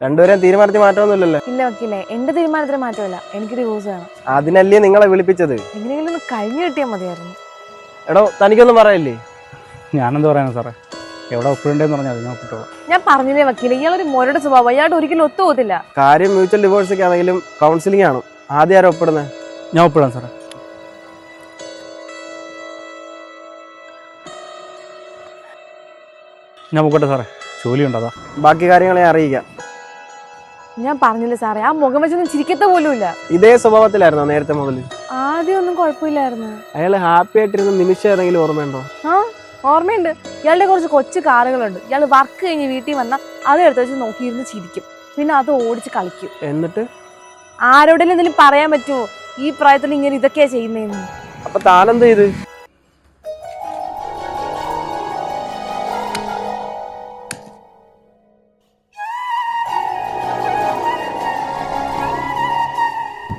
രണ്ടുപേരും തീരുമാനത്തിൽ മാറ്റമൊന്നുമില്ലല്ലോ. ഇല്ല വക്കീലേ, എന്റെ തീരുമാനത്തിന് മാറ്റമില്ല. എനിക്ക് ഡിവോഴ്സ് വേണം. അതിനല്ലേ നിങ്ങളെ വിളിപ്പിച്ചത്? എങ്ങനെയെങ്കിലും ഒന്ന് കഴിഞ്ഞു കിട്ടിയാൽ മതിയായിരുന്നു. എടോ, തനിക്കൊന്നും പറയില്ലേ? ഞാനെന്ത് പറയാനാ സാറേ, എവിടെ ഒപ്പിടേണ്ടെന്ന് പറഞ്ഞാൽ അത് ഞാൻ ഒപ്പിട്ടോളാം. ഞാൻ പറഞ്ഞില്ലേ വക്കീലെ, ഇയാളൊരു മുരട് സ്വഭാവം. ഇയാളുടെ ഒരിക്കലും ഒത്തുപോകത്തില്ല. കാര്യം മ്യൂച്വൽ ഡിവോഴ്സ് ഒക്കെ ആണെങ്കിലും കൗൺസിലിംഗ് ആണ്. ആദ്യം ആരും ഒപ്പിടുന്നത്? ഞാൻ ഒപ്പിടാം സാറേ. ഞാൻ പോകട്ടെ സാറേ, ജോലിയുണ്ട് അതാ. ബാക്കി കാര്യങ്ങളെ അറിയിക്കാം. ഞാൻ പറഞ്ഞില്ലേ സാറേ, ആ മുഖം വെച്ചൊന്നും ചിരിക്കത്ത പോലുമില്ല. ഇതേ സ്വഭാവത്തിലായിരുന്നോ നേരത്തെ മുതൽ? ആദ്യം ഒന്നും കുഴപ്പമില്ലായിരുന്നു. അയാൾ ഹാപ്പി ആയിട്ടിരുന്ന നിമിഷം ഏതെങ്കിലും ഓർമ്മയുണ്ടോ? ആ ഓർമ്മയുണ്ട്. ഇയാളുടെ കുറച്ച് കൊച്ചു കാറുകളുണ്ട്. ഇയാൾ വർക്ക് കഴിഞ്ഞ് വീട്ടിൽ വന്നാൽ അത് എടുത്ത് വെച്ച് നോക്കിയിരുന്ന് ചിരിക്കും. പിന്നെ അത് ഓടിച്ച് കളിക്കും. എന്നിട്ട് ആരോടെങ്കിലും എന്തെങ്കിലും പറയാൻ പറ്റുമോ ഈ പ്രായത്തിൽ ഇങ്ങനെ ഇതൊക്കെയാ ചെയ്യുന്നതെന്ന്? അപ്പൊ താനെന്ത് ചെയ്ത്?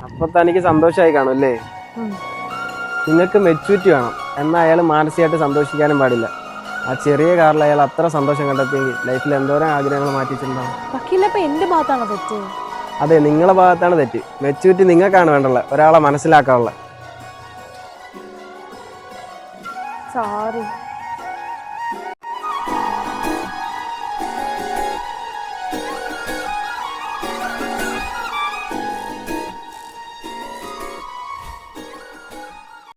അപ്പൊ തനിക്ക് സന്തോഷമായി കാണും അല്ലേ? നിങ്ങൾക്ക് മെച്യൂരിറ്റി വേണം. എന്നാൽ അയാൾ മാനസികമായിട്ട് സന്തോഷിക്കാനും പാടില്ല. ആ ചെറിയ കാറിൽ അയാൾ അത്ര സന്തോഷം കണ്ടെത്തിയെങ്കിൽ ലൈഫിൽ എന്തോരം ആഗ്രഹങ്ങൾ മാറ്റിയിട്ടുണ്ടാവും. വക്കീലപ്പ എന്റെ ഭാഗത്താണോ തെറ്റ്? അതെ, നിങ്ങളെ ഭാഗത്താണ് തെറ്റ്. മെച്യൂരിറ്റി നിങ്ങൾക്കാണ് വേണ്ടുള്ള, ഒരാളെ മനസ്സിലാക്കാനുള്ള. സോറി.